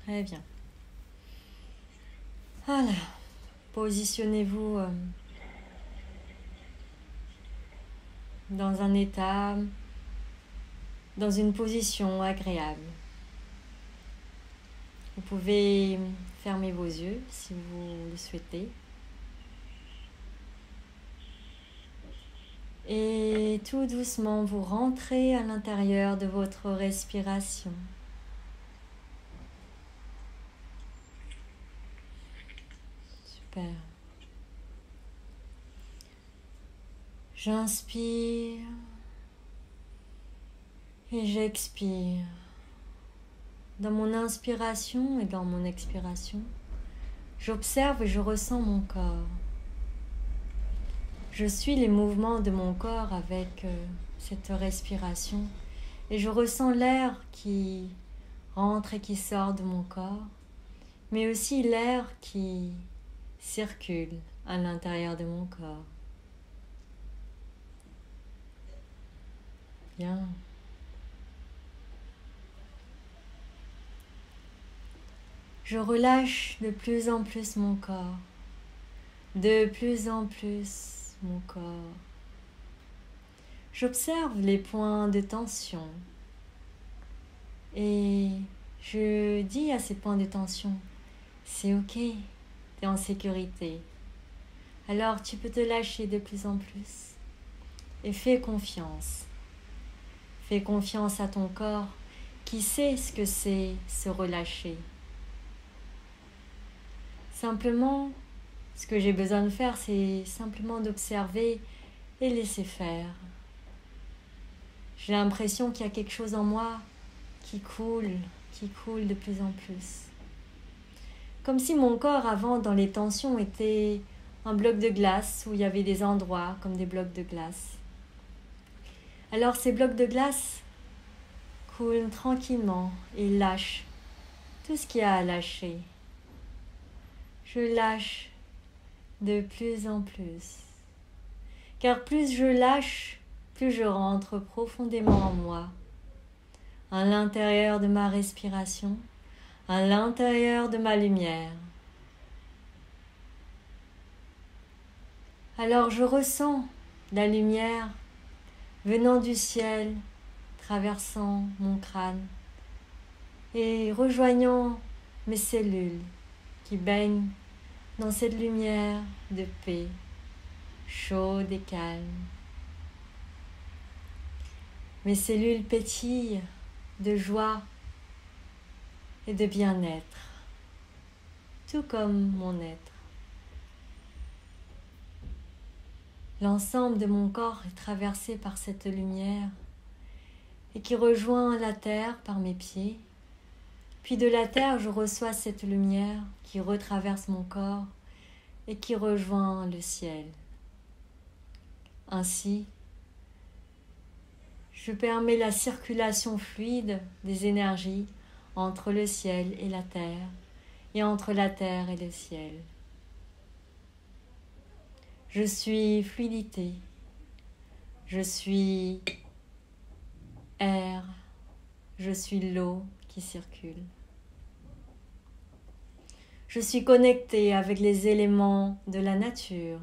Très bien. Voilà. Positionnez-vous dans un état, dans une position agréable. Vous pouvez fermer vos yeux si vous le souhaitez. Et tout doucement, vous rentrez à l'intérieur de votre respiration. Super. J'inspire et j'expire. Dans mon inspiration et dans mon expiration, j'observe et je ressens mon corps. Je suis les mouvements de mon corps avec cette respiration et je ressens l'air qui rentre et qui sort de mon corps, mais aussi l'air qui circule à l'intérieur de mon corps. Bien. Je relâche de plus en plus mon corps, de plus en plus mon corps. J'observe les points de tension et je dis à ces points de tension, c'est ok, tu es en sécurité. Alors tu peux te lâcher de plus en plus et fais confiance. Fais confiance à ton corps qui sait ce que c'est se relâcher. Simplement, ce que j'ai besoin de faire, c'est simplement d'observer et laisser faire. J'ai l'impression qu'il y a quelque chose en moi qui coule de plus en plus. Comme si mon corps avant, dans les tensions, était un bloc de glace où il y avait des endroits comme des blocs de glace. Alors ces blocs de glace coulent tranquillement et lâchent tout ce qu'il y a à lâcher. Je lâche de plus en plus. Car plus je lâche, plus je rentre profondément en moi, à l'intérieur de ma respiration, à l'intérieur de ma lumière. Alors je ressens la lumière venant du ciel, traversant mon crâne et rejoignant mes cellules qui baignent dans cette lumière de paix, chaude et calme. Mes cellules pétillent de joie et de bien-être, tout comme mon être. L'ensemble de mon corps est traversé par cette lumière et qui rejoint la terre par mes pieds. Puis de la terre, je reçois cette lumière qui retraverse mon corps et qui rejoint le ciel. Ainsi, je permets la circulation fluide des énergies entre le ciel et la terre, et entre la terre et le ciel. Je suis fluidité, je suis air, je suis l'eau qui circule. Je suis connectée avec les éléments de la nature.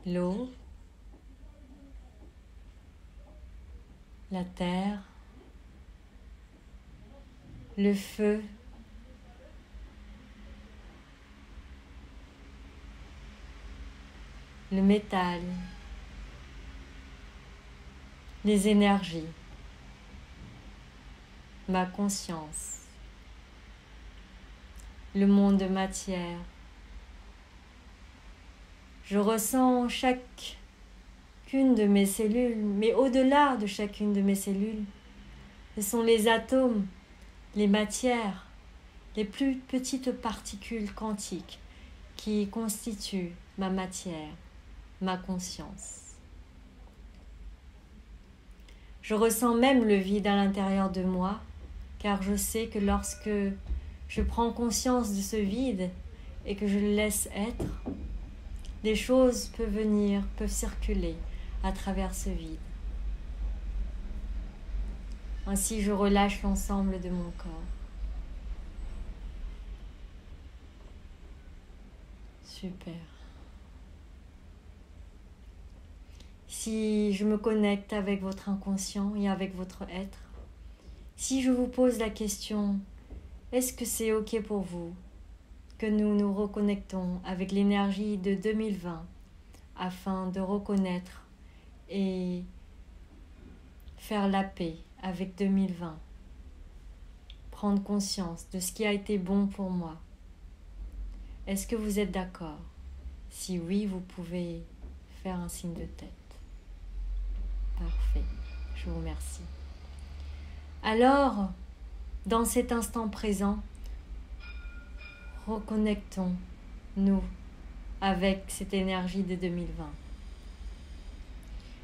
L'eau, la terre, le feu, le métal, les énergies, ma conscience, le monde de matière. Je ressens chacune de mes cellules, mais au-delà de chacune de mes cellules, ce sont les atomes, les matières, les plus petites particules quantiques qui constituent ma matière, ma conscience. Je ressens même le vide à l'intérieur de moi, car je sais que lorsque je prends conscience de ce vide et que je le laisse être, des choses peuvent venir, peuvent circuler à travers ce vide. Ainsi, je relâche l'ensemble de mon corps. Super. Si je me connecte avec votre inconscient et avec votre être, si je vous pose la question, est-ce que c'est OK pour vous que nous nous reconnectons avec l'énergie de 2020 afin de reconnaître et faire la paix avec 2020, prendre conscience de ce qui a été bon pour moi? Est-ce que vous êtes d'accord? Si oui, vous pouvez faire un signe de tête. Parfait, je vous remercie. Alors, dans cet instant présent, reconnectons-nous avec cette énergie de 2020.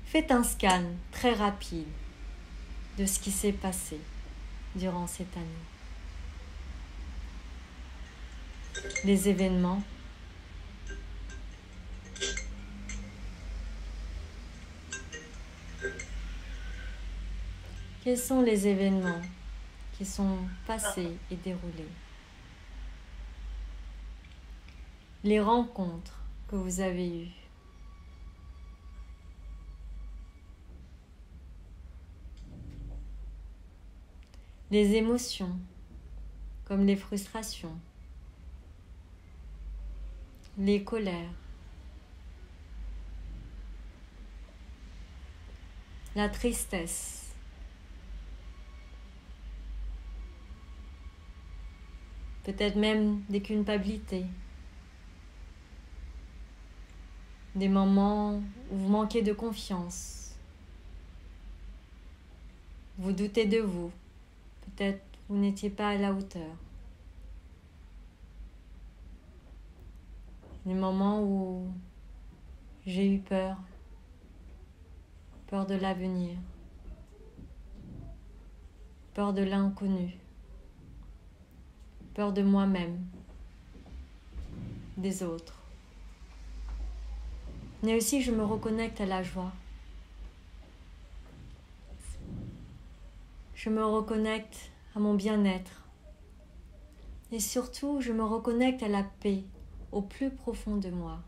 Faites un scan très rapide de ce qui s'est passé durant cette année. Les événements, quels sont les événements qui sont passés et déroulés? Les rencontres que vous avez eues. Les émotions, comme les frustrations, les colères, la tristesse, peut-être même des culpabilités, des moments où vous manquez de confiance, vous doutez de vous, peut-être vous n'étiez pas à la hauteur. Des moments où j'ai eu peur de l'avenir, peur de l'inconnu, peur de moi-même, des autres. Mais aussi, je me reconnecte à la joie. Je me reconnecte à mon bien-être. Et surtout, je me reconnecte à la paix au plus profond de moi.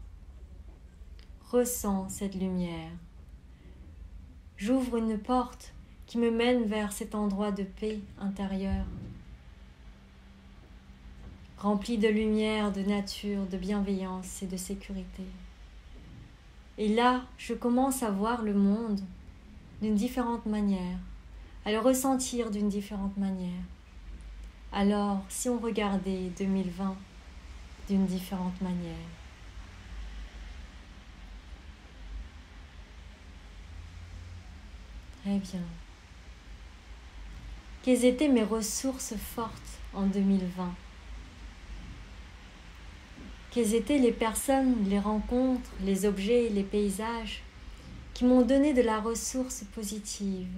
Ressens cette lumière. J'ouvre une porte qui me mène vers cet endroit de paix intérieure, rempli de lumière, de nature, de bienveillance et de sécurité. Et là, je commence à voir le monde d'une différente manière, à le ressentir d'une différente manière. Alors, si on regardait 2020 d'une différente manière, très bien. Quelles étaient mes ressources fortes en 2020? Quelles étaient les personnes, les rencontres, les objets, les paysages qui m'ont donné de la ressource positive?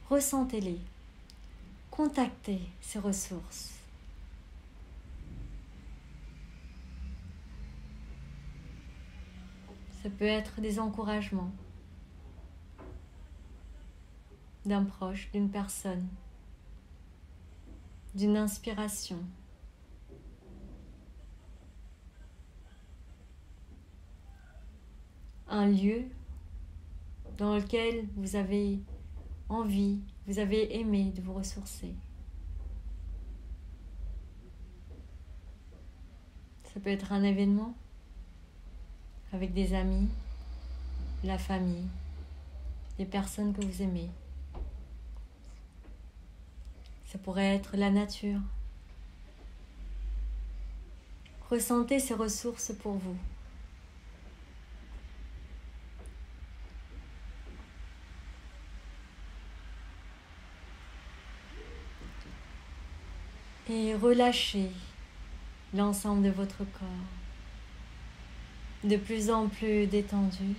Ressentez-les. Contactez ces ressources. Ça peut être des encouragements d'un proche, d'une personne, d'une inspiration. Un lieu dans lequel vous avez envie, vous avez aimé de vous ressourcer. Ça peut être un événement avec des amis, la famille, des personnes que vous aimez. Ça pourrait être la nature. Ressentez ces ressources pour vous. Et relâchez l'ensemble de votre corps, de plus en plus détendu.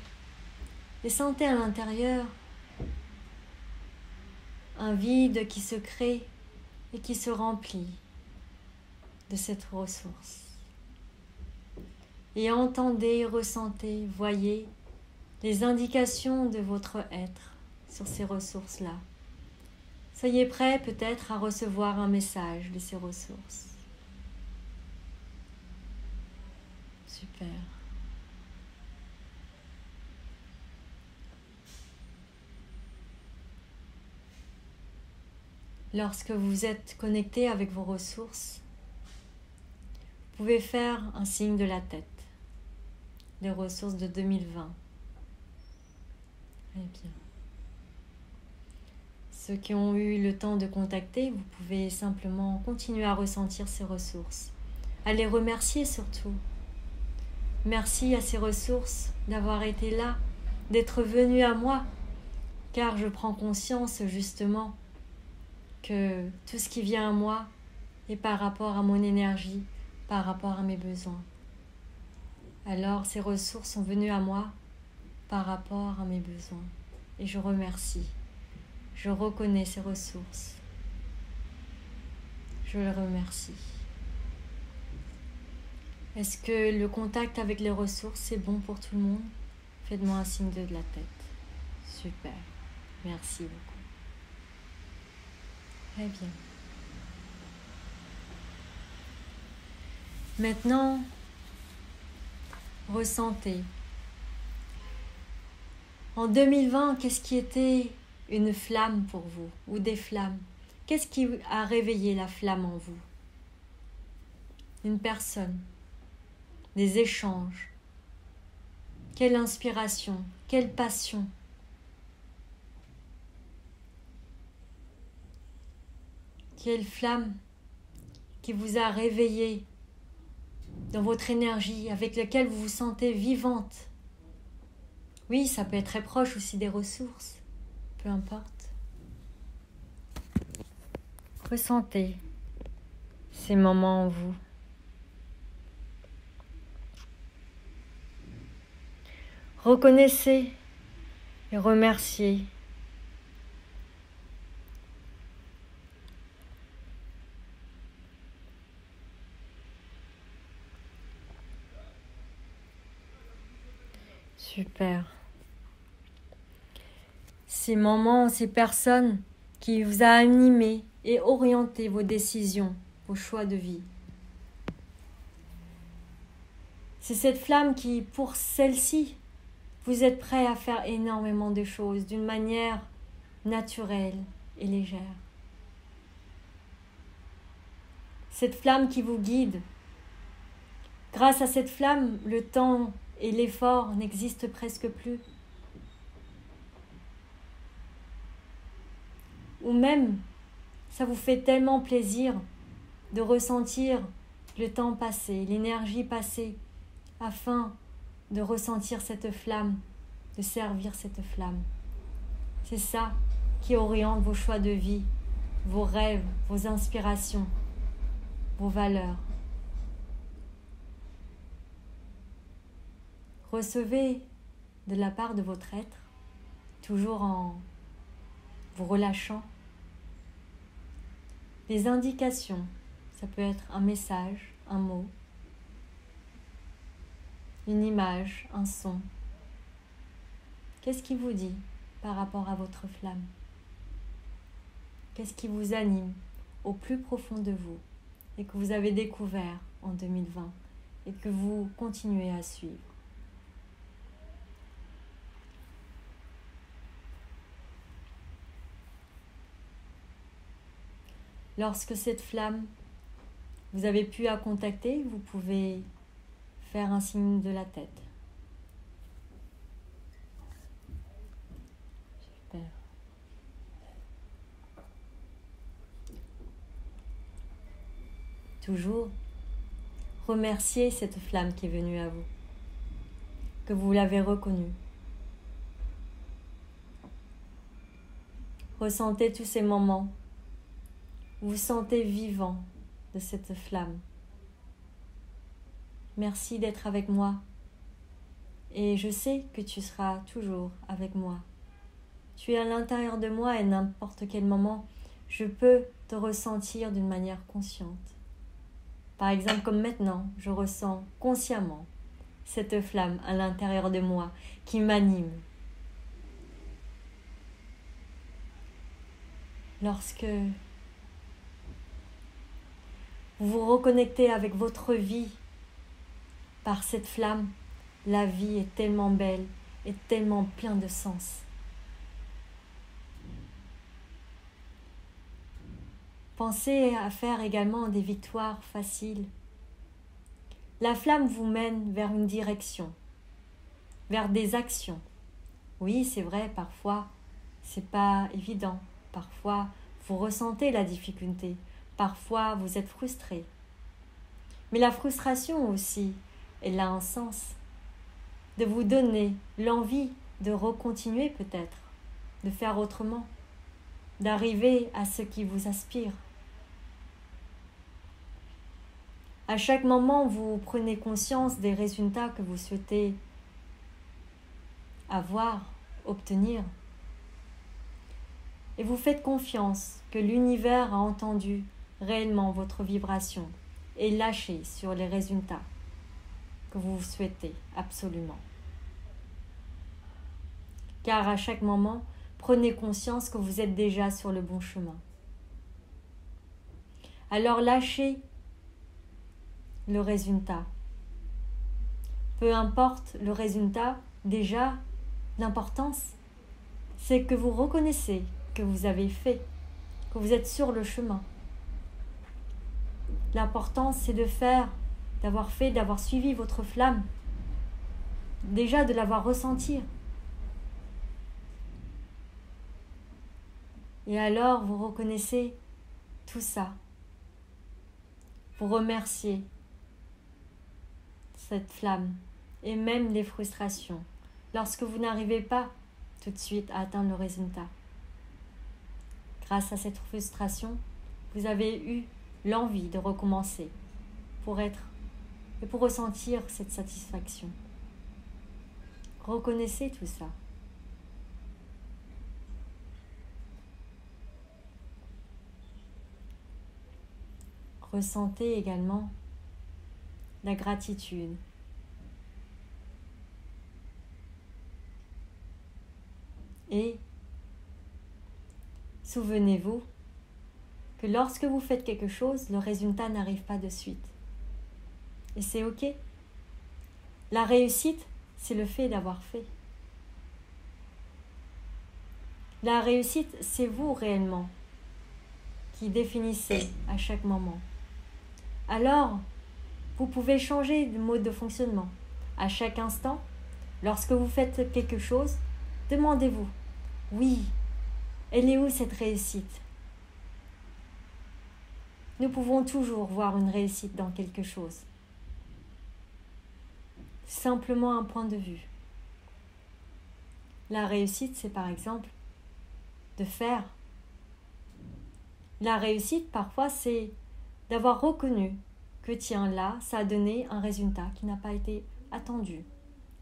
Et sentez à l'intérieur un vide qui se crée et qui se remplit de cette ressource. Et entendez, ressentez, voyez les indications de votre être sur ces ressources-là. Soyez prêts peut-être à recevoir un message de ces ressources. Super. Lorsque vous êtes connecté avec vos ressources, vous pouvez faire un signe de la tête. Les ressources de 2020. Très bien. Ceux qui ont eu le temps de contacter, vous pouvez simplement continuer à ressentir ces ressources. À les remercier surtout. Merci à ces ressources d'avoir été là, d'être venues à moi, car je prends conscience justement que tout ce qui vient à moi est par rapport à mon énergie, par rapport à mes besoins. Alors ces ressources sont venues à moi par rapport à mes besoins. Et je remercie. Je reconnais ces ressources. Je les remercie. Est-ce que le contact avec les ressources est bon pour tout le monde? Faites-moi un signe de la tête. Super. Merci beaucoup. Très bien. Maintenant, ressentez. En 2020, qu'est-ce qui était une flamme pour vous ou des flammes? Qu'est-ce qui a réveillé la flamme en vous? Une personne, des échanges. Quelle inspiration, quelle passion. Quelle flamme qui vous a réveillé dans votre énergie, avec laquelle vous vous sentez vivante. Oui, ça peut être très proche aussi des ressources, peu importe. Ressentez ces moments en vous. Reconnaissez et remerciez. Super. Ces moments, ces personnes qui vous a animé et orienté vos décisions, vos choix de vie. C'est cette flamme qui, pour celle-ci, vous êtes prêt à faire énormément de choses d'une manière naturelle et légère. Cette flamme qui vous guide. Grâce à cette flamme, le temps et l'effort n'existent presque plus. Ou même, ça vous fait tellement plaisir de ressentir le temps passé, l'énergie passée, afin de ressentir cette flamme, de servir cette flamme. C'est ça qui oriente vos choix de vie, vos rêves, vos inspirations, vos valeurs. Recevez de la part de votre être, toujours en vous relâchant, des indications. Ça peut être un message, un mot, une image, un son. Qu'est-ce qui vous dit par rapport à votre flamme? Qu'est-ce qui vous anime au plus profond de vous et que vous avez découvert en 2020 et que vous continuez à suivre? Lorsque cette flamme, vous avez pu la contacter, vous pouvez faire un signe de la tête. Super. Toujours, remerciez cette flamme qui est venue à vous, que vous l'avez reconnue. Ressentez tous ces moments. Vous vous sentez vivant de cette flamme. Merci d'être avec moi. Et je sais que tu seras toujours avec moi. Tu es à l'intérieur de moi et à n'importe quel moment, je peux te ressentir d'une manière consciente. Par exemple, comme maintenant, je ressens consciemment cette flamme à l'intérieur de moi qui m'anime. lorsque vous vous reconnectez avec votre vie par cette flamme, la vie est tellement belle et tellement pleine de sens. Pensez à faire également des victoires faciles. La flamme vous mène vers une direction, vers des actions. Oui, c'est vrai, parfois, c'est pas évident. Parfois, vous ressentez la difficulté. Parfois, vous êtes frustré. Mais la frustration aussi, elle a un sens. De vous donner l'envie de recontinuer peut-être, de faire autrement, d'arriver à ce qui vous aspire. À chaque moment, vous prenez conscience des résultats que vous souhaitez avoir, obtenir. Et vous faites confiance que l'univers a entendu réellement votre vibration et lâché sur les résultats que vous souhaitez absolument. Car à chaque moment, prenez conscience que vous êtes déjà sur le bon chemin. Alors lâchez le résultat. Peu importe le résultat, déjà, l'importance, c'est que vous reconnaissez que vous avez fait, que vous êtes sur le chemin. L'important, c'est de faire, d'avoir fait, d'avoir suivi votre flamme, déjà de l'avoir ressentie. Et alors, vous reconnaissez tout ça. Vous remerciez cette flamme et même les frustrations lorsque vous n'arrivez pas tout de suite à atteindre le résultat. Grâce à cette frustration, vous avez eu l'envie de recommencer pour être et pour ressentir cette satisfaction. Reconnaissez tout ça. Ressentez également la gratitude. Et souvenez-vous que lorsque vous faites quelque chose, le résultat n'arrive pas de suite. Et c'est ok. La réussite, c'est le fait d'avoir fait. La réussite, c'est vous réellement qui définissez à chaque moment. Alors, vous pouvez changer de mode de fonctionnement. À chaque instant, lorsque vous faites quelque chose, demandez-vous, oui, elle est où cette réussite ? Nous pouvons toujours voir une réussite dans quelque chose. Simplement un point de vue. La réussite, c'est par exemple de faire. La réussite, parfois, c'est d'avoir reconnu que tiens, là, ça a donné un résultat qui n'a pas été attendu.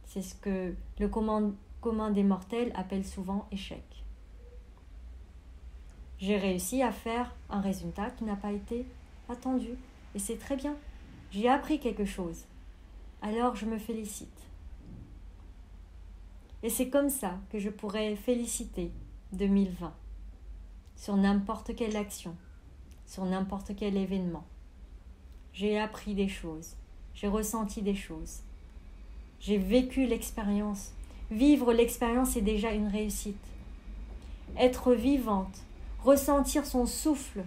C'est ce que le commun des mortels appelle souvent échec. J'ai réussi à faire un résultat qui n'a pas été attendu. Et c'est très bien. J'ai appris quelque chose. Alors je me félicite. Et c'est comme ça que je pourrais féliciter 2020 sur n'importe quelle action, sur n'importe quel événement. J'ai appris des choses, j'ai ressenti des choses, j'ai vécu l'expérience. Vivre l'expérience est déjà une réussite. Être vivante, ressentir son souffle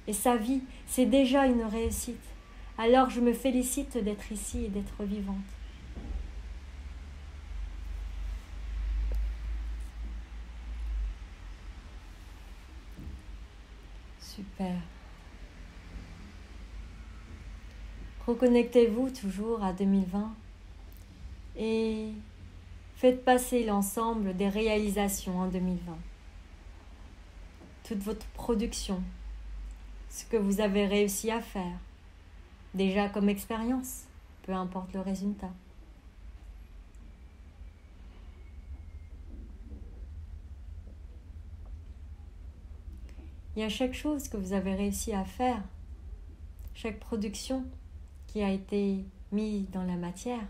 et sa vie, c'est déjà une réussite. Alors je me félicite d'être ici et d'être vivante. Super. Reconnectez-vous toujours à 2020 et faites passer l'ensemble des réalisations en 2020. Toute votre production, ce que vous avez réussi à faire, déjà comme expérience, peu importe le résultat. Il y a chaque chose que vous avez réussi à faire, chaque production qui a été mise dans la matière.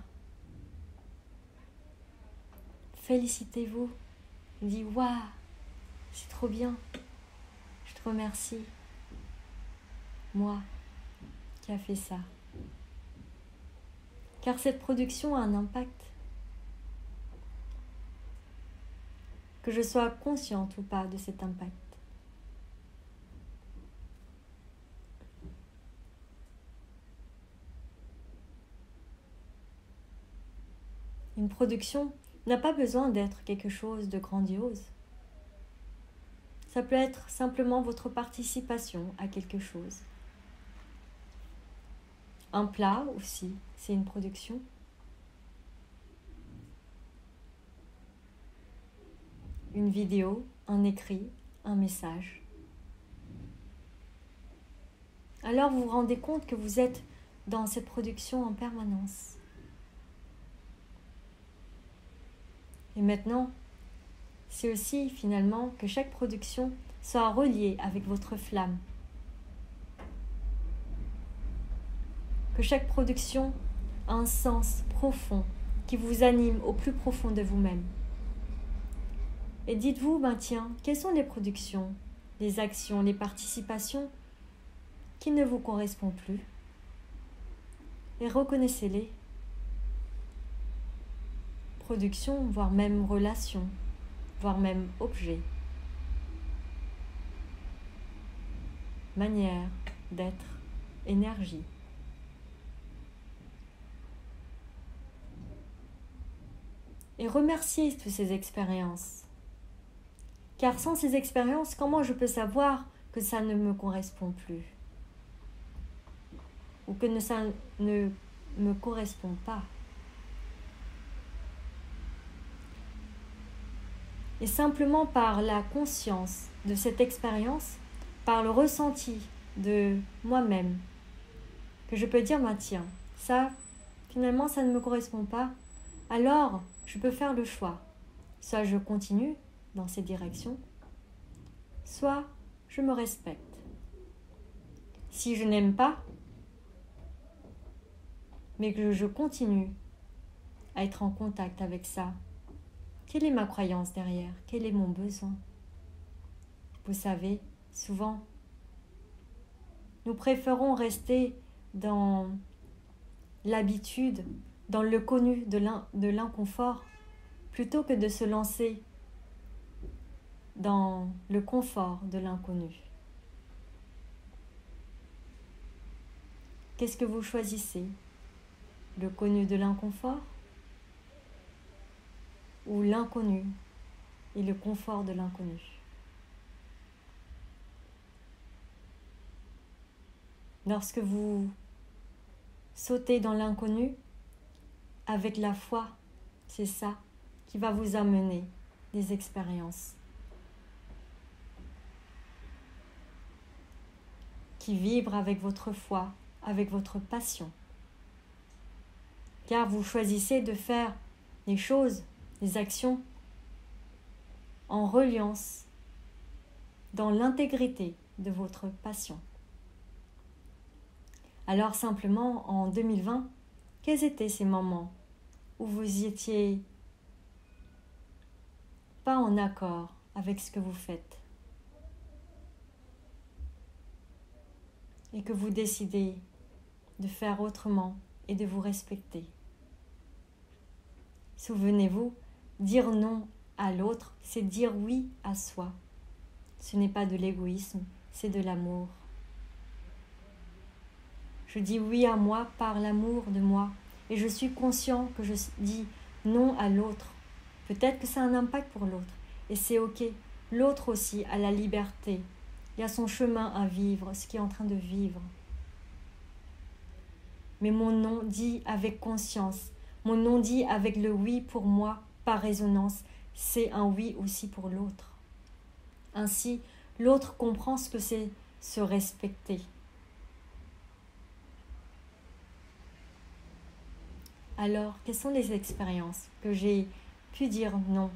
Félicitez-vous. Dites, waouh, c'est trop bien. Je Je remercie moi qui a fait ça. Car cette production a un impact. Que je sois consciente ou pas de cet impact. Une production n'a pas besoin d'être quelque chose de grandiose. Ça peut être simplement votre participation à quelque chose. Un plat aussi, c'est une production. Une vidéo, un écrit, un message. Alors vous vous rendez compte que vous êtes dans cette production en permanence. Et maintenant, c'est aussi finalement que chaque production soit reliée avec votre flamme. Que chaque production a un sens profond qui vous anime au plus profond de vous-même. Et dites-vous, tiens, quelles sont les productions, les actions, les participations qui ne vous correspondent plus? Et reconnaissez-les. Production, voire même relation, voire même objet. Manière d'être, énergie. Et remerciez toutes ces expériences. Car sans ces expériences, comment je peux savoir que ça ne me correspond plus? Ou que ça ne me correspond pas? Et simplement par la conscience de cette expérience, par le ressenti de moi-même, que je peux dire, tiens, ça, finalement, ça ne me correspond pas, alors je peux faire le choix. Soit je continue dans cette direction, soit je me respecte. Si je n'aime pas, mais que je continue à être en contact avec ça, quelle est ma croyance derrière? Quel est mon besoin? Vous savez, souvent, nous préférons rester dans l'habitude, dans le connu de l'inconfort, plutôt que de se lancer dans le confort de l'inconnu. Qu'est-ce que vous choisissez? Le connu de l'inconfort ou l'inconnu et le confort de l'inconnu? Lorsque vous sautez dans l'inconnu avec la foi, c'est ça qui va vous amener des expériences qui vibrent avec votre foi, avec votre passion. Car vous choisissez de faire les choses, les actions en reliance, dans l'intégrité de votre passion. Alors simplement, en 2020, quels étaient ces moments où vous étiez pas en accord avec ce que vous faites et que vous décidez de faire autrement et de vous respecter? Souvenez-vous, dire non à l'autre, c'est dire oui à soi. Ce n'est pas de l'égoïsme, c'est de l'amour. Je dis oui à moi par l'amour de moi et je suis conscient que je dis non à l'autre. Peut-être que ça a un impact pour l'autre et c'est ok. L'autre aussi a la liberté. Il a son chemin à vivre, ce qu'il est en train de vivre. Mais mon non dit avec conscience, mon non dit avec le oui pour moi par résonance, c'est un oui aussi pour l'autre. Ainsi, l'autre comprend ce que c'est se respecter. Alors, quelles sont les expériences que j'ai pu dire non?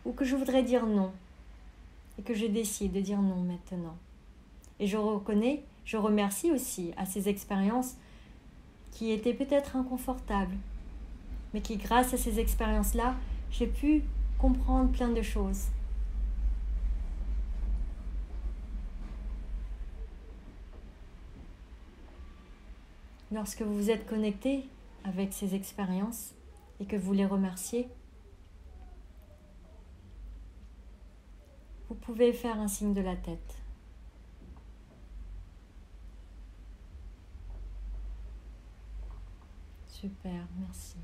Ou que je voudrais dire non? Et que je décide de dire non maintenant. Et je reconnais, je remercie aussi à ces expériences qui étaient peut-être inconfortables, mais qui, grâce à ces expériences-là, j'ai pu comprendre plein de choses. lorsque vous vous êtes connecté avec ces expériences et que vous les remerciez, vous pouvez faire un signe de la tête. Super, merci.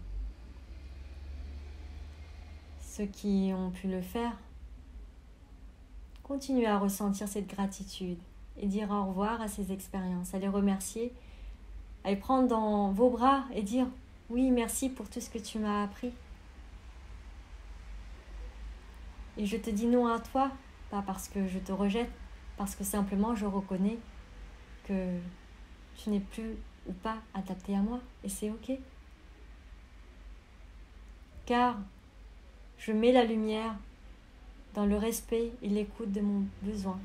Ceux qui ont pu le faire, continuez à ressentir cette gratitude et dire au revoir à ces expériences, à les remercier, à les prendre dans vos bras et dire « Oui, merci pour tout ce que tu m'as appris. Et je te dis non à toi, pas parce que je te rejette, parce que simplement je reconnais que tu n'es plus ou pas adapté à moi, et c'est ok. Car je mets la lumière dans le respect et l'écoute de mon besoin,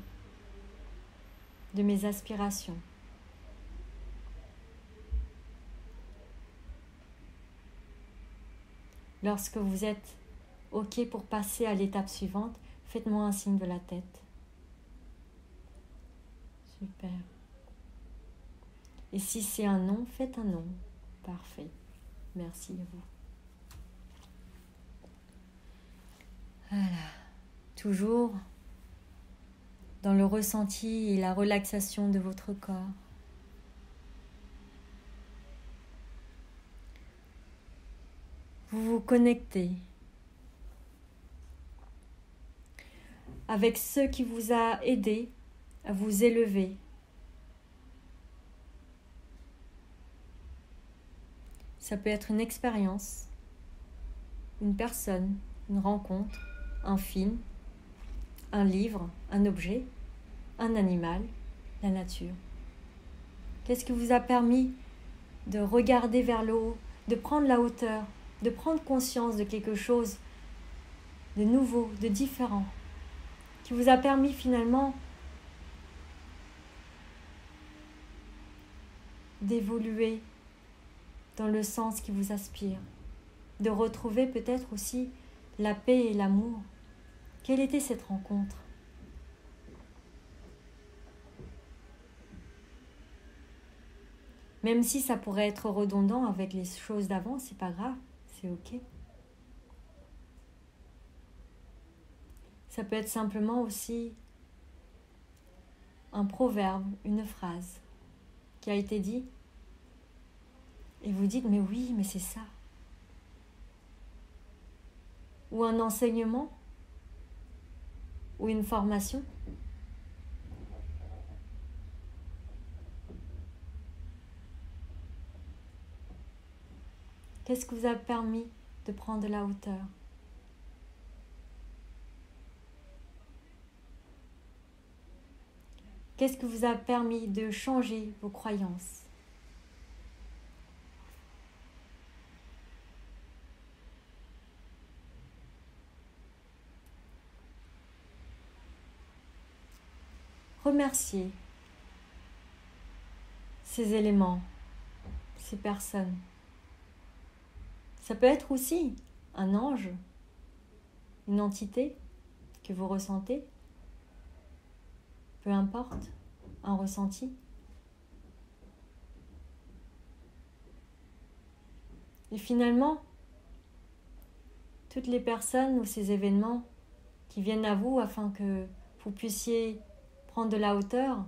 de mes aspirations. Lorsque vous êtes ok pour passer à l'étape suivante, faites-moi un signe de la tête. Super. Et si c'est un non, faites un non. Parfait. Merci à vous. Voilà. Toujours dans le ressenti et la relaxation de votre corps. Vous vous connectez avec ce qui vous a aidé à vous élever. Ça peut être une expérience, une personne, une rencontre, un film, un livre, un objet, un animal, la nature. Qu'est-ce qui vous a permis de regarder vers le haut, de prendre la hauteur, de prendre conscience de quelque chose de nouveau, de différent, qui vous a permis finalement d'évoluer dans le sens qui vous aspire, de retrouver peut-être aussi la paix et l'amour. Quelle était cette rencontre ? Même si ça pourrait être redondant avec les choses d'avant, c'est pas grave, c'est ok. Ça peut être simplement aussi un proverbe, une phrase qui a été dit et vous dites mais oui, mais c'est ça. Ou un enseignement ou une formation. Qu'est-ce qui vous a permis de prendre de la hauteur ? Qu'est-ce qui vous a permis de changer vos croyances ? Remerciez ces éléments, ces personnes. Ça peut être aussi un ange, une entité que vous ressentez, peu importe, un ressenti. Et finalement, toutes les personnes ou ces événements qui viennent à vous afin que vous puissiez prendre de la hauteur,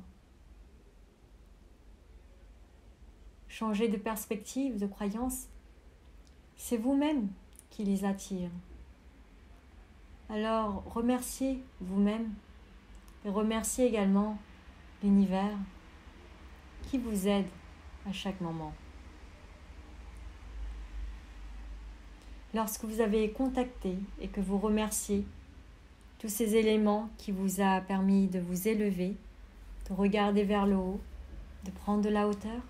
changer de perspective, de croyance, c'est vous-même qui les attire. Alors remerciez vous-même et remerciez également l'univers qui vous aide à chaque moment. Lorsque vous avez contacté et que vous remerciez tous ces éléments qui vous a permis de vous élever, de regarder vers le haut, de prendre de la hauteur,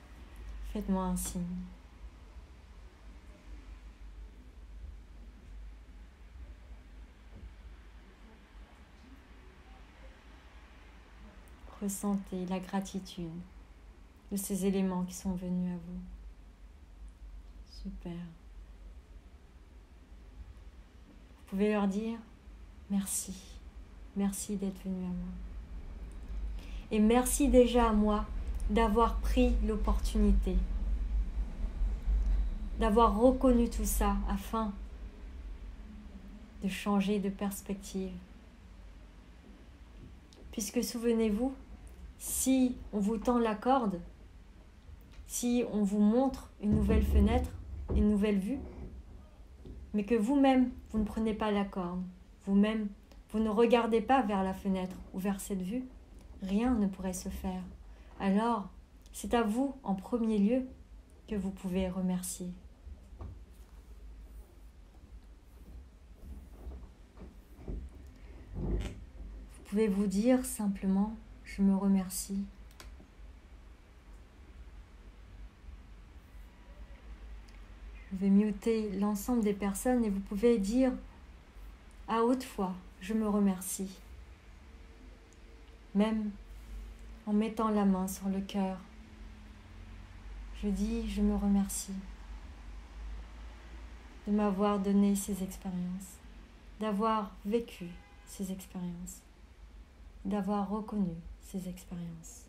faites-moi un signe. Ressentez la gratitude de ces éléments qui sont venus à vous. Super. Vous pouvez leur dire merci. Merci d'être venu à moi. Et merci déjà à moi d'avoir pris l'opportunité d'avoir reconnu tout ça afin de changer de perspective. Puisque souvenez-vous, si on vous tend la corde, si on vous montre une nouvelle fenêtre, une nouvelle vue, mais que vous-même, vous ne prenez pas la corde, vous-même, vous ne regardez pas vers la fenêtre ou vers cette vue, rien ne pourrait se faire. Alors, c'est à vous, en premier lieu, que vous pouvez remercier. Vous pouvez vous dire simplement, je me remercie. Vous pouvez muter l'ensemble des personnes et vous pouvez dire à haute voix, je me remercie. Même en mettant la main sur le cœur, je dis, je me remercie de m'avoir donné ces expériences, d'avoir vécu ces expériences, d'avoir reconnu ces expériences.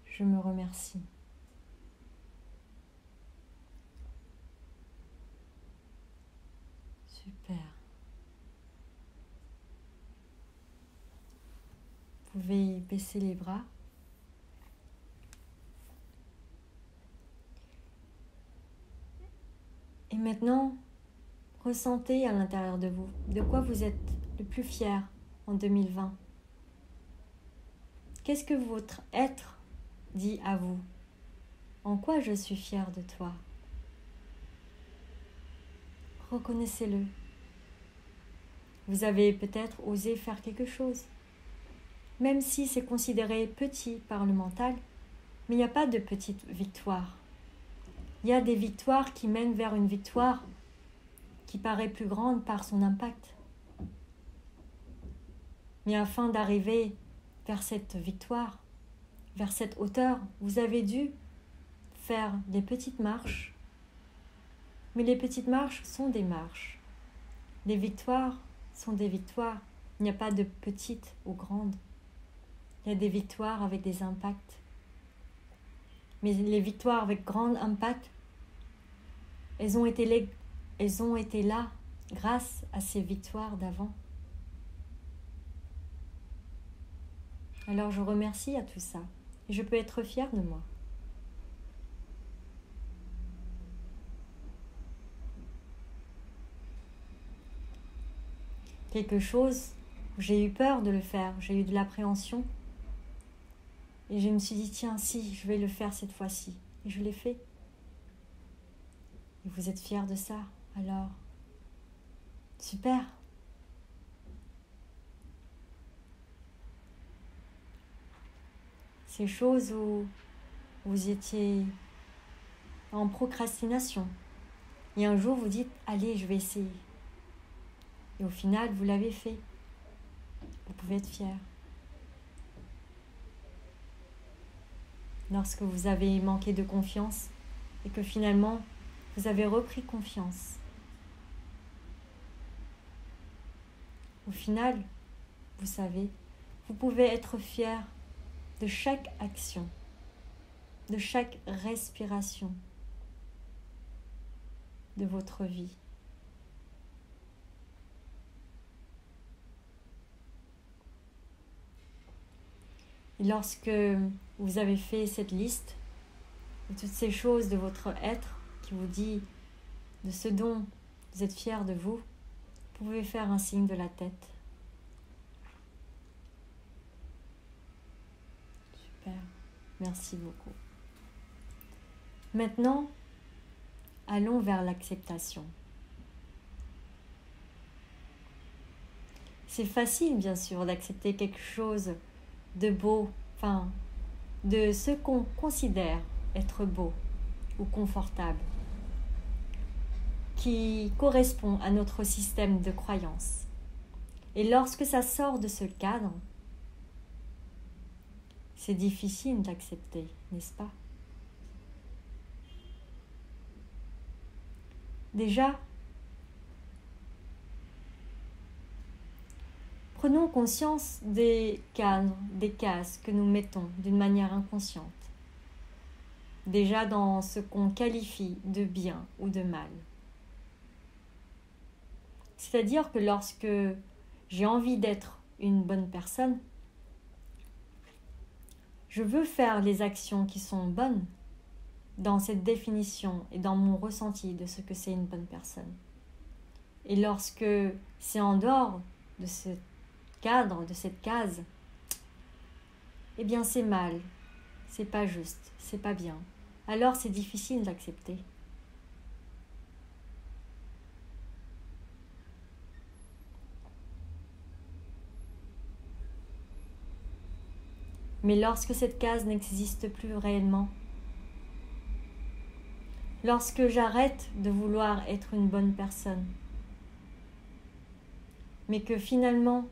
Je me remercie. Super. Vous pouvez baisser les bras. Et maintenant, ressentez à l'intérieur de vous de quoi vous êtes le plus fier en 2020. Qu'est-ce que votre être dit à vous? En quoi je suis fière de toi? Reconnaissez-le. Vous avez peut-être osé faire quelque chose, même si c'est considéré petit par le mental, mais il n'y a pas de petite victoire. Il y a des victoires qui mènent vers une victoire qui paraît plus grande par son impact. Mais afin d'arriver vers cette victoire, vers cette hauteur, vous avez dû faire des petites marches. Mais les petites marches sont des marches. Les victoires sont des victoires. Il n'y a pas de petites ou grandes. Il y a des victoires avec des impacts. Mais les victoires avec grand impact, elles ont été là grâce à ces victoires d'avant. Alors je remercie à tout ça. Et je peux être fière de moi. Quelque chose où j'ai eu peur de le faire, j'ai eu de l'appréhension. Et je me suis dit, tiens, si, je vais le faire cette fois-ci. Et je l'ai fait. Et vous êtes fiers de ça, alors super. Ces choses où vous étiez en procrastination. Et un jour, vous dites, allez, je vais essayer. Et au final, vous l'avez fait. Vous pouvez être fier. Lorsque vous avez manqué de confiance et que finalement, vous avez repris confiance. Au final, vous savez, vous pouvez être fier de chaque action, de chaque respiration de votre vie. Et lorsque vous avez fait cette liste de toutes ces choses de votre être qui vous dit de ce dont vous êtes fier de vous, vous pouvez faire un signe de la tête. Super, merci beaucoup. Maintenant, allons vers l'acceptation. C'est facile, bien sûr, d'accepter quelque chose de beau, de ce qu'on considère être beau ou confortable, qui correspond à notre système de croyance. Et lorsque ça sort de ce cadre, c'est difficile d'accepter, n'est-ce pas? Déjà, prenons conscience des cadres, des cases que nous mettons d'une manière inconsciente, déjà dans ce qu'on qualifie de bien ou de mal. C'est-à-dire que lorsque j'ai envie d'être une bonne personne, je veux faire les actions qui sont bonnes dans cette définition et dans mon ressenti de ce que c'est une bonne personne. Et lorsque c'est en dehors de ce cadre, de cette case, eh bien c'est mal, c'est pas juste, c'est pas bien. Alors c'est difficile d'accepter. Mais lorsque cette case n'existe plus réellement, lorsque j'arrête de vouloir être une bonne personne, mais que finalement,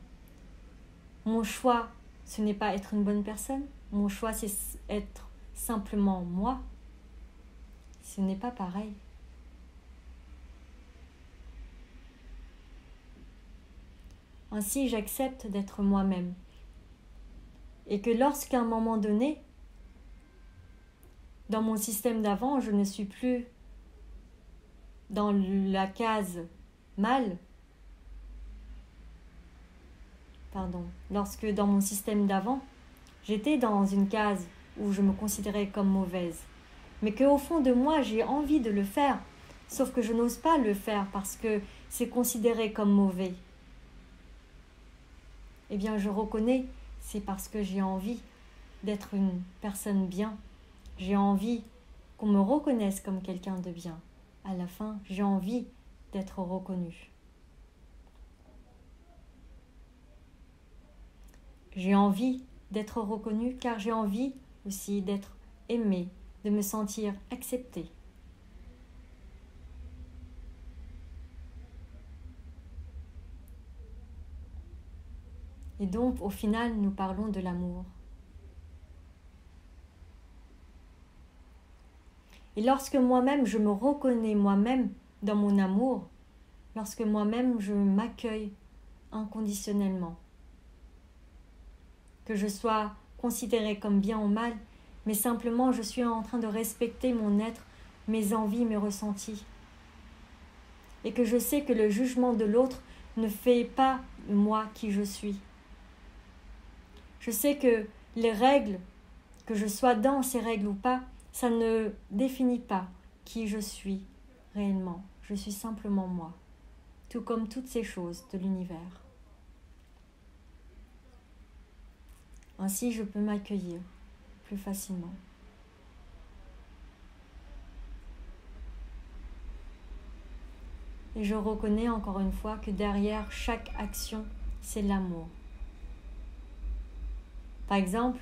mon choix, ce n'est pas être une bonne personne, mon choix, c'est être simplement moi, ce n'est pas pareil. Ainsi, j'accepte d'être moi-même. Et que lorsqu'à un moment donné, dans mon système d'avant, je ne suis plus dans la case mal, lorsque dans mon système d'avant, j'étais dans une case où je me considérais comme mauvaise, mais qu'au fond de moi, j'ai envie de le faire, sauf que je n'ose pas le faire parce que c'est considéré comme mauvais. Eh bien, je reconnais, c'est parce que j'ai envie d'être une personne bien. J'ai envie qu'on me reconnaisse comme quelqu'un de bien. À la fin, j'ai envie d'être reconnue. J'ai envie d'être reconnue car j'ai envie aussi d'être aimée, de me sentir acceptée. Et donc, au final, nous parlons de l'amour. Et lorsque moi-même, je me reconnais moi-même dans mon amour, lorsque moi-même, je m'accueille inconditionnellement, que je sois considérée comme bien ou mal, mais simplement je suis en train de respecter mon être, mes envies, mes ressentis. Et que je sais que le jugement de l'autre ne fait pas moi qui je suis. Je sais que les règles, que je sois dans ces règles ou pas, ça ne définit pas qui je suis réellement. Je suis simplement moi, tout comme toutes ces choses de l'univers. Ainsi, je peux m'accueillir plus facilement. Et je reconnais encore une fois que derrière chaque action, c'est l'amour. Par exemple,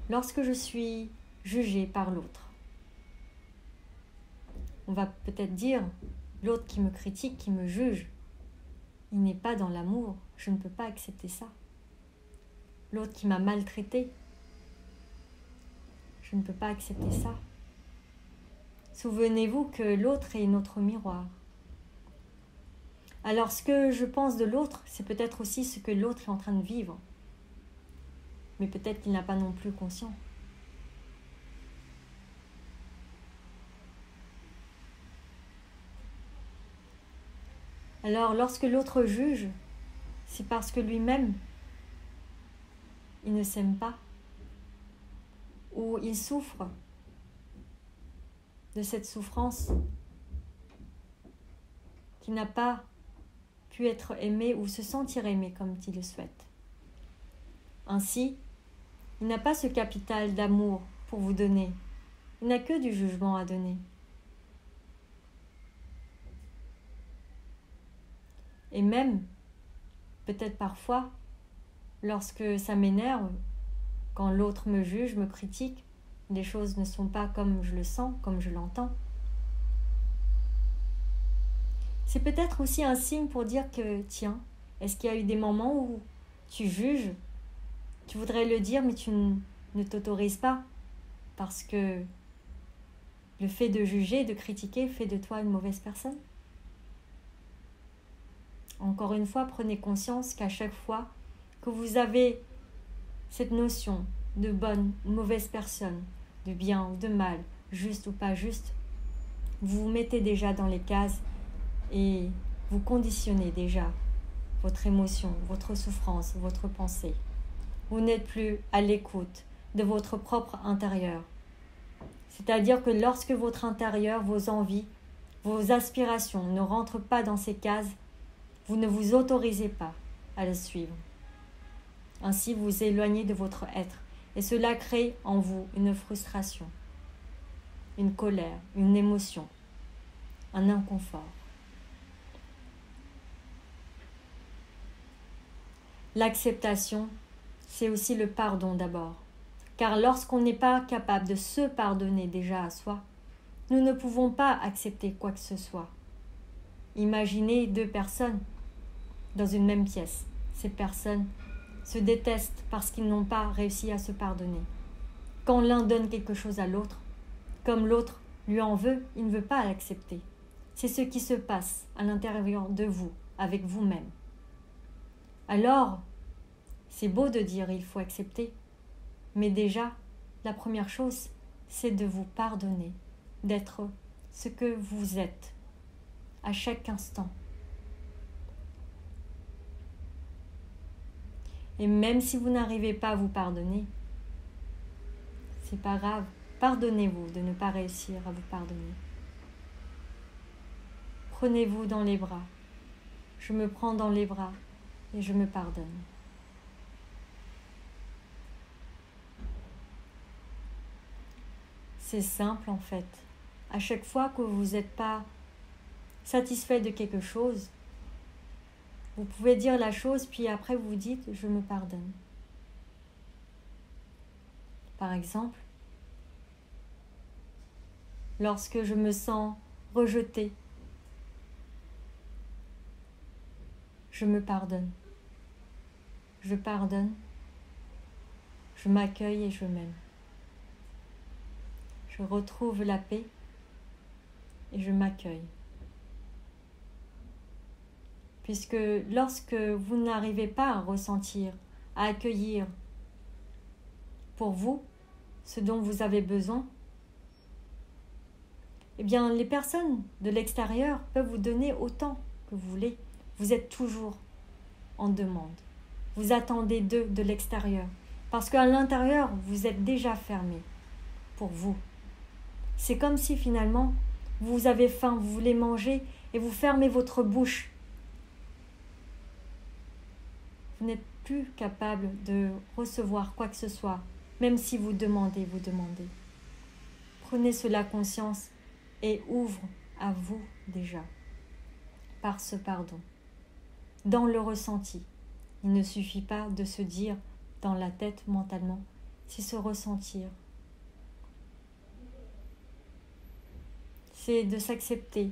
lorsque je suis jugée par l'autre, on va peut-être dire, l'autre qui me critique, qui me juge, il n'est pas dans l'amour, je ne peux pas accepter ça. L'autre qui m'a maltraité, je ne peux pas accepter ça. Souvenez-vous que l'autre est notre miroir. Alors ce que je pense de l'autre, c'est peut-être aussi ce que l'autre est en train de vivre. Mais peut-être qu'il n'a pas non plus conscience. Alors lorsque l'autre juge, c'est parce que lui-même, il ne s'aime pas, ou il souffre de cette souffrance, qu'il n'a pas pu être aimé ou se sentir aimé comme il le souhaite. Ainsi, il n'a pas ce capital d'amour pour vous donner. Il n'a que du jugement à donner. Et même, peut-être parfois, lorsque ça m'énerve, quand l'autre me juge, me critique, les choses ne sont pas comme je le sens, comme je l'entends. C'est peut-être aussi un signe pour dire que, tiens, est-ce qu'il y a eu des moments où tu juges, tu voudrais le dire, mais tu ne t'autorises pas, parce que le fait de juger, de critiquer, fait de toi une mauvaise personne? Encore une fois, prenez conscience qu'à chaque fois que vous avez cette notion de bonne ou mauvaise personne, de bien ou de mal, juste ou pas juste, vous vous mettez déjà dans les cases et vous conditionnez déjà votre émotion, votre souffrance, votre pensée. Vous n'êtes plus à l'écoute de votre propre intérieur. C'est-à-dire que lorsque votre intérieur, vos envies, vos aspirations ne rentrent pas dans ces cases, vous ne vous autorisez pas à le suivre. Ainsi, vous vous éloignez de votre être et cela crée en vous une frustration, une colère, une émotion, un inconfort. L'acceptation, c'est aussi le pardon d'abord. Car lorsqu'on n'est pas capable de se pardonner déjà à soi, nous ne pouvons pas accepter quoi que ce soit. Imaginez 2 personnes dans une même pièce. Ces personnes se détestent parce qu'ils n'ont pas réussi à se pardonner. Quand l'un donne quelque chose à l'autre, comme l'autre lui en veut, il ne veut pas l'accepter. C'est ce qui se passe à l'intérieur de vous, avec vous-même. Alors, c'est beau de dire il faut accepter, mais déjà, la première chose, c'est de vous pardonner, d'être ce que vous êtes, à chaque instant. Et même si vous n'arrivez pas à vous pardonner, c'est pas grave, pardonnez-vous de ne pas réussir à vous pardonner. Prenez-vous dans les bras. Je me prends dans les bras et je me pardonne. C'est simple en fait. À chaque fois que vous n'êtes pas satisfait de quelque chose, vous pouvez dire la chose, puis après vous vous dites « je me pardonne ». Par exemple, lorsque je me sens rejetée, je me pardonne. Je pardonne, je m'accueille et je m'aime. Je retrouve la paix et je m'accueille. Puisque lorsque vous n'arrivez pas à ressentir, à accueillir pour vous ce dont vous avez besoin, eh bien les personnes de l'extérieur peuvent vous donner autant que vous voulez. Vous êtes toujours en demande. Vous attendez d'eux de l'extérieur. Parce qu'à l'intérieur, vous êtes déjà fermé pour vous. C'est comme si finalement, vous avez faim, vous voulez manger et vous fermez votre bouche. Vous n'êtes plus capable de recevoir quoi que ce soit, même si vous demandez. Prenez cela conscience et ouvre à vous déjà, par ce pardon, dans le ressenti. Il ne suffit pas de se dire dans la tête mentalement, c'est se ressentir. C'est de s'accepter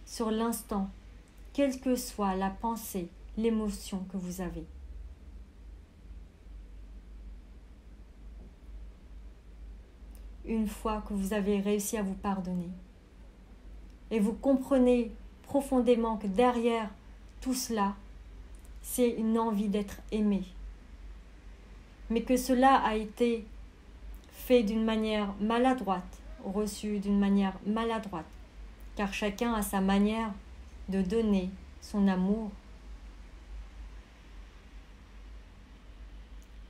sur l'instant, quelle que soit la pensée, l'émotion que vous avez. Une fois que vous avez réussi à vous pardonner, et vous comprenez profondément que derrière tout cela, c'est une envie d'être aimé, mais que cela a été fait d'une manière maladroite, reçu d'une manière maladroite, car chacun a sa manière de donner son amour,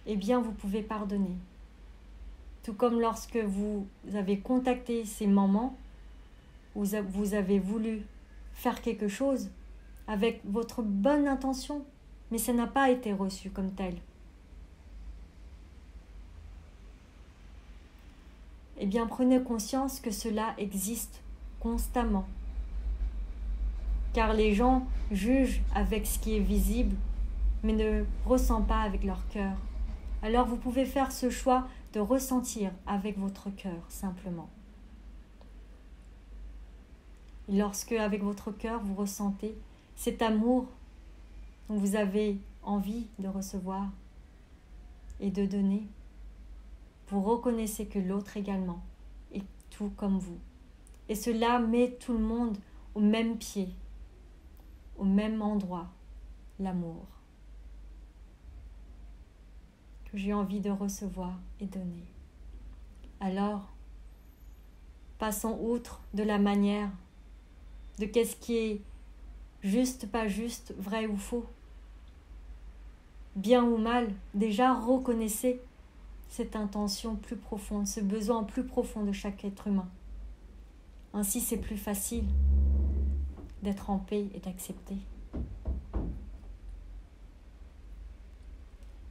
eh bien vous pouvez pardonner. Tout comme lorsque vous avez contacté ces moments où vous avez voulu faire quelque chose avec votre bonne intention, mais ça n'a pas été reçu comme tel. Eh bien, prenez conscience que cela existe constamment. Car les gens jugent avec ce qui est visible, mais ne ressentent pas avec leur cœur. Alors vous pouvez faire ce choix de ressentir avec votre cœur, simplement. Et lorsque, avec votre cœur, vous ressentez cet amour dont vous avez envie de recevoir et de donner, vous reconnaissez que l'autre également est tout comme vous. Et cela met tout le monde au même pied, au même endroit, l'amour que j'ai envie de recevoir et donner. Alors, passons outre de la manière, de qu'est-ce qui est juste, pas juste, vrai ou faux. Bien ou mal, déjà reconnaissez cette intention plus profonde, ce besoin plus profond de chaque être humain. Ainsi, c'est plus facile d'être en paix et d'accepter.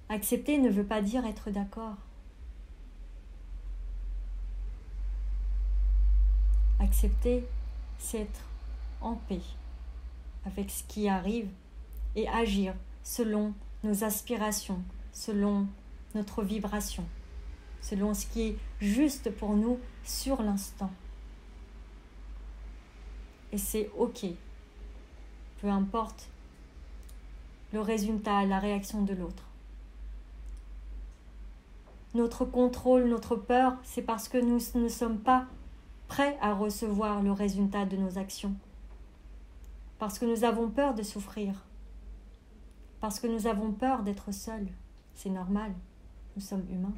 Accepter ne veut pas dire être d'accord. Accepter, c'est être en paix avec ce qui arrive et agir selon nos aspirations, selon notre vibration, selon ce qui est juste pour nous sur l'instant. Et c'est ok, peu importe le résultat, la réaction de l'autre. Notre contrôle, notre peur, c'est parce que nous ne sommes pas prêts à recevoir le résultat de nos actions. Parce que nous avons peur de souffrir. Parce que nous avons peur d'être seuls. C'est normal, nous sommes humains.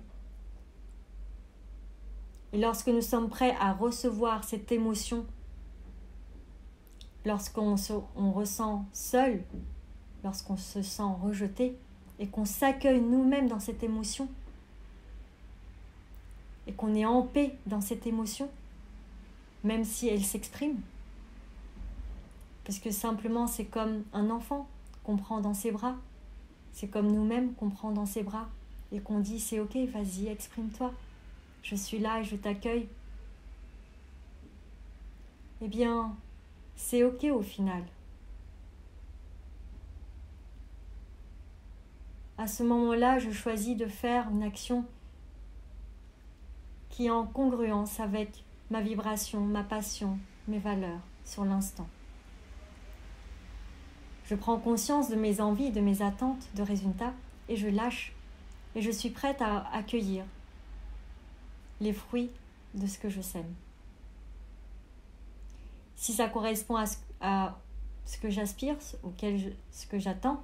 Et lorsque nous sommes prêts à recevoir cette émotion, lorsqu'on ressent seul, lorsqu'on se sent rejeté, et qu'on s'accueille nous-mêmes dans cette émotion, et qu'on est en paix dans cette émotion, même si elle s'exprime. Parce que simplement, c'est comme un enfant qu'on prend dans ses bras. C'est comme nous-mêmes qu'on prend dans ses bras et qu'on dit, c'est ok, vas-y, exprime-toi. Je suis là et je t'accueille. Eh bien, c'est ok au final. À ce moment-là, je choisis de faire une action qui est en congruence avec ma vibration, ma passion, mes valeurs sur l'instant. Je prends conscience de mes envies, de mes attentes, de résultats, et je lâche. Et je suis prête à accueillir les fruits de ce que je sème. Si ça correspond à ce que j'aspire, ce que j'attends,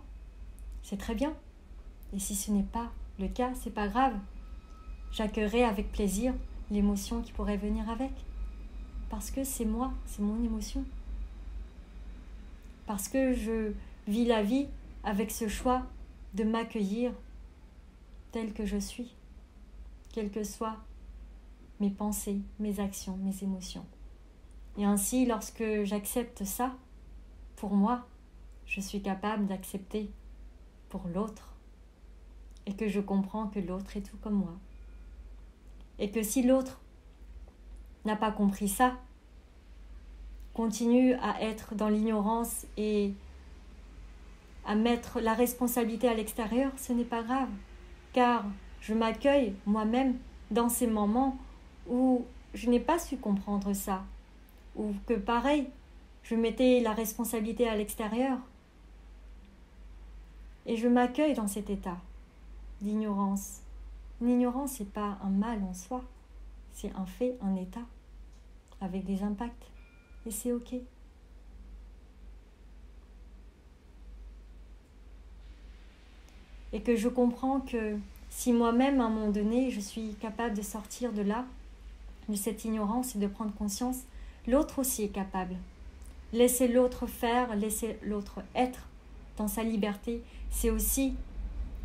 c'est très bien. Et si ce n'est pas le cas, c'est pas grave. J'accueillerai avec plaisir l'émotion qui pourrait venir avec. Parce que c'est moi, c'est mon émotion. Parce que je vis la vie avec ce choix de m'accueillir tel que je suis, quelles que soient mes pensées, mes actions, mes émotions. Et ainsi, lorsque j'accepte ça, pour moi, je suis capable d'accepter pour l'autre, et que je comprends que l'autre est tout comme moi. Et que si l'autre n'a pas compris ça, continue à être dans l'ignorance et à mettre la responsabilité à l'extérieur, ce n'est pas grave, car je m'accueille moi-même dans ces moments où je n'ai pas su comprendre ça, ou que pareil, je mettais la responsabilité à l'extérieur. Et je m'accueille dans cet état d'ignorance. L'ignorance, ce n'est pas un mal en soi, c'est un fait, un état, avec des impacts. Et c'est ok. Et que je comprends que si moi-même, à un moment donné, je suis capable de sortir de là, de cette ignorance et de prendre conscience, l'autre aussi est capable. Laisser l'autre faire, laisser l'autre être dans sa liberté, c'est aussi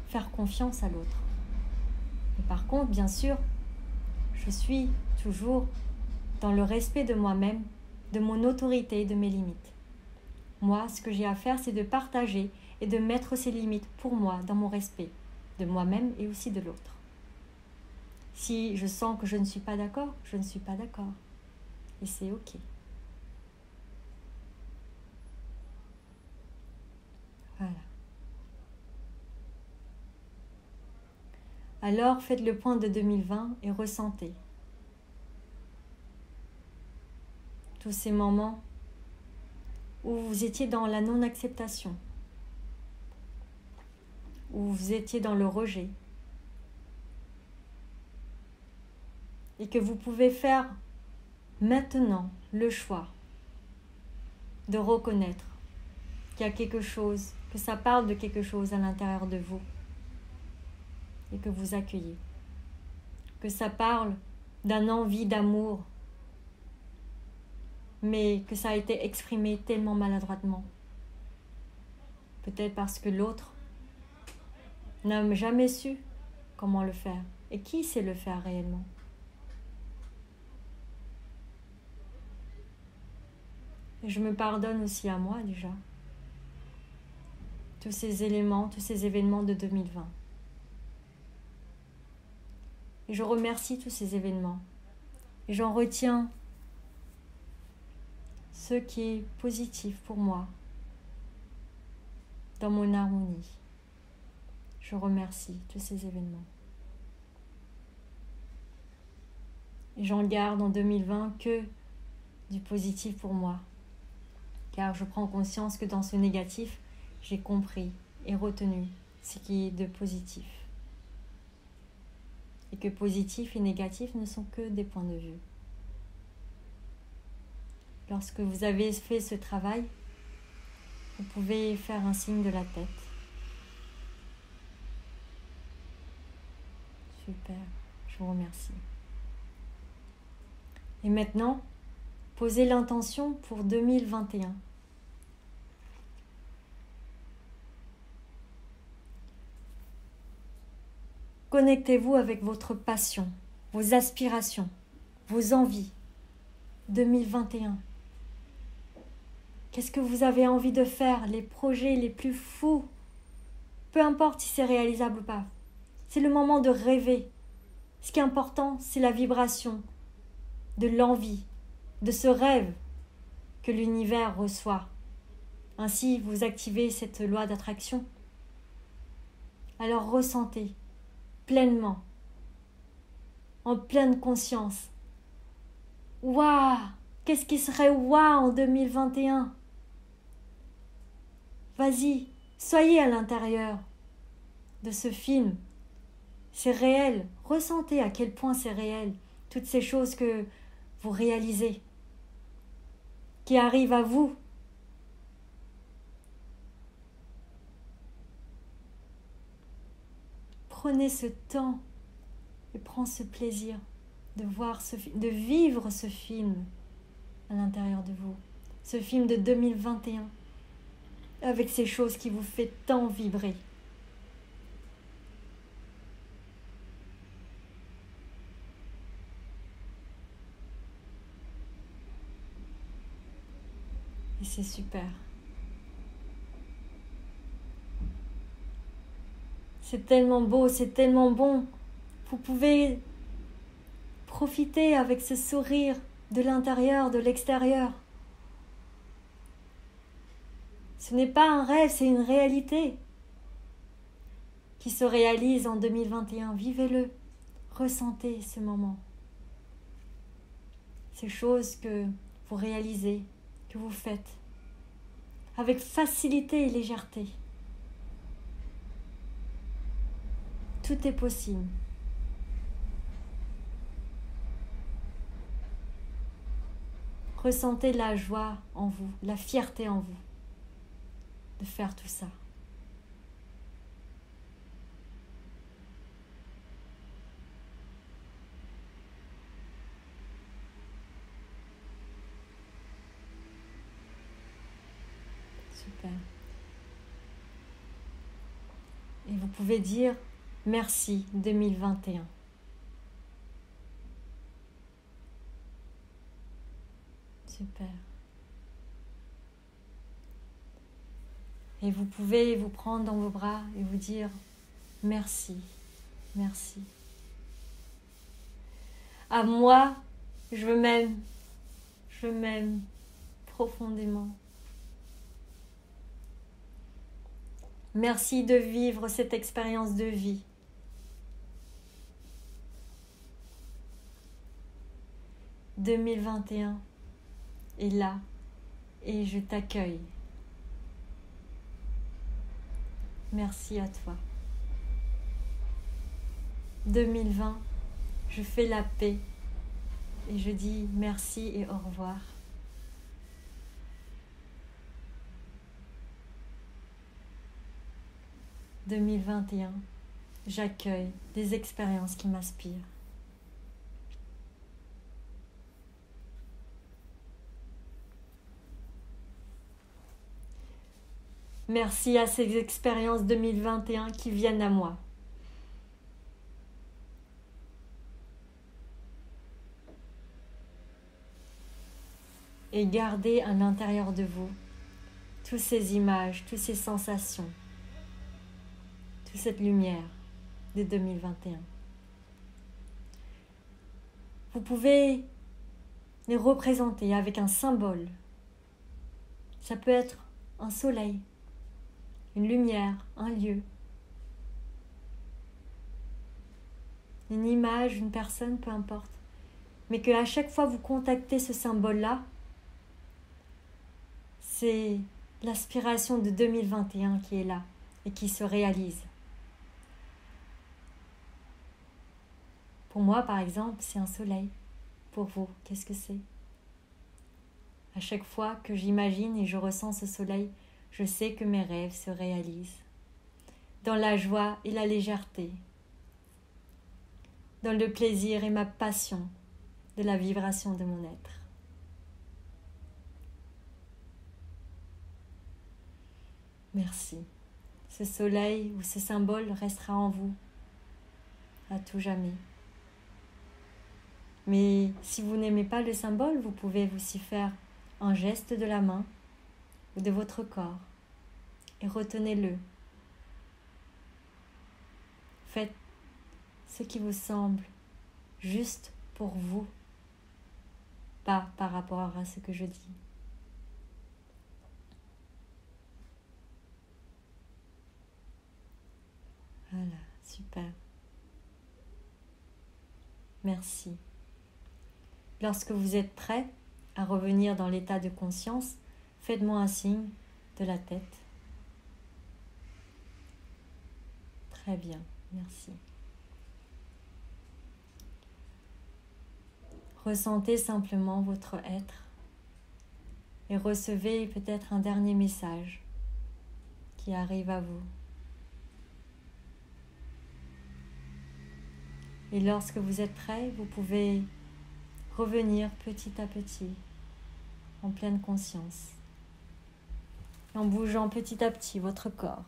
faire confiance à l'autre. Et par contre, bien sûr, je suis toujours dans le respect de moi-même, de mon autorité, de mes limites. Moi, ce que j'ai à faire, c'est de partager et de mettre ces limites pour moi, dans mon respect, de moi-même et aussi de l'autre. Si je sens que je ne suis pas d'accord, je ne suis pas d'accord. Et c'est ok. Voilà. Alors, faites le point de 2020 et ressentez tous ces moments où vous étiez dans la non-acceptation, où vous étiez dans le rejet, et que vous pouvez faire maintenant le choix de reconnaître qu'il y a quelque chose, que ça parle de quelque chose à l'intérieur de vous, et que vous accueillez, que ça parle d'un envie d'amour, mais que ça a été exprimé tellement maladroitement. Peut-être parce que l'autre n'a jamais su comment le faire. Et qui sait le faire réellement? Et je me pardonne aussi à moi déjà. Tous ces éléments, tous ces événements de 2020. Et je remercie tous ces événements. Et j'en retiens ce qui est positif pour moi dans mon harmonie. Je remercie tous ces événements. Et j'en garde en 2020 que du positif pour moi. Car je prends conscience que dans ce négatif, j'ai compris et retenu ce qui est de positif. Et que positif et négatif ne sont que des points de vue. Lorsque vous avez fait ce travail, vous pouvez faire un signe de la tête. Super, je vous remercie. Et maintenant, posez l'intention pour 2021. Connectez-vous avec votre passion, vos aspirations, vos envies. 2021. Qu'est-ce que vous avez envie de faire? Les projets les plus fous. Peu importe si c'est réalisable ou pas. C'est le moment de rêver. Ce qui est important, c'est la vibration de l'envie, de ce rêve que l'univers reçoit. Ainsi, vous activez cette loi d'attraction. Alors ressentez pleinement, en pleine conscience. Waouh! Qu'est-ce qui serait waouh en 2021? Vas-y, soyez à l'intérieur de ce film. C'est réel. Ressentez à quel point c'est réel. Toutes ces choses que vous réalisez, qui arrivent à vous. Prenez ce temps et prends ce plaisir de voir de vivre ce film à l'intérieur de vous. Ce film de 2021 avec ces choses qui vous fait tant vibrer. Et c'est super. C'est tellement beau, c'est tellement bon. Vous pouvez profiter avec ce sourire de l'intérieur, de l'extérieur. Ce n'est pas un rêve, c'est une réalité qui se réalise en 2021. Vivez-le, ressentez ce moment. Ces choses que vous réalisez, que vous faites, avec facilité et légèreté. Tout est possible. Ressentez la joie en vous, la fierté en vous de faire tout ça. Super. Et vous pouvez dire merci 2021. Super. Et vous pouvez vous prendre dans vos bras et vous dire merci, merci. À moi, je m'aime profondément. Merci de vivre cette expérience de vie. « 2021 est là et je t'accueille. Merci à toi. 2020, je fais la paix et je dis merci et au revoir. 2021, j'accueille des expériences qui m'inspirent. Merci à ces expériences 2021 qui viennent à moi. Et gardez à l'intérieur de vous toutes ces images, toutes ces sensations, toute cette lumière de 2021. Vous pouvez les représenter avec un symbole. Ça peut être un soleil, une lumière, un lieu, une image, une personne, peu importe. Mais qu'à chaque fois vous contactez ce symbole-là, c'est l'aspiration de 2021 qui est là et qui se réalise. Pour moi, par exemple, c'est un soleil. Pour vous, qu'est-ce que c'est ? À chaque fois que j'imagine et je ressens ce soleil, je sais que mes rêves se réalisent. Dans la joie et la légèreté. Dans le plaisir et ma passion de la vibration de mon être. Merci. Ce soleil ou ce symbole restera en vous à tout jamais. Mais si vous n'aimez pas le symbole, vous pouvez aussi faire un geste de la main ou de votre corps et retenez-le. Faites ce qui vous semble juste pour vous, pas par rapport à ce que je dis. Voilà, super. Merci. Lorsque vous êtes prêt à revenir dans l'état de conscience, faites-moi un signe de la tête. Très bien, merci. Ressentez simplement votre être et recevez peut-être un dernier message qui arrive à vous. Et lorsque vous êtes prêt, vous pouvez revenir petit à petit, en pleine conscience, en bougeant petit à petit votre corps.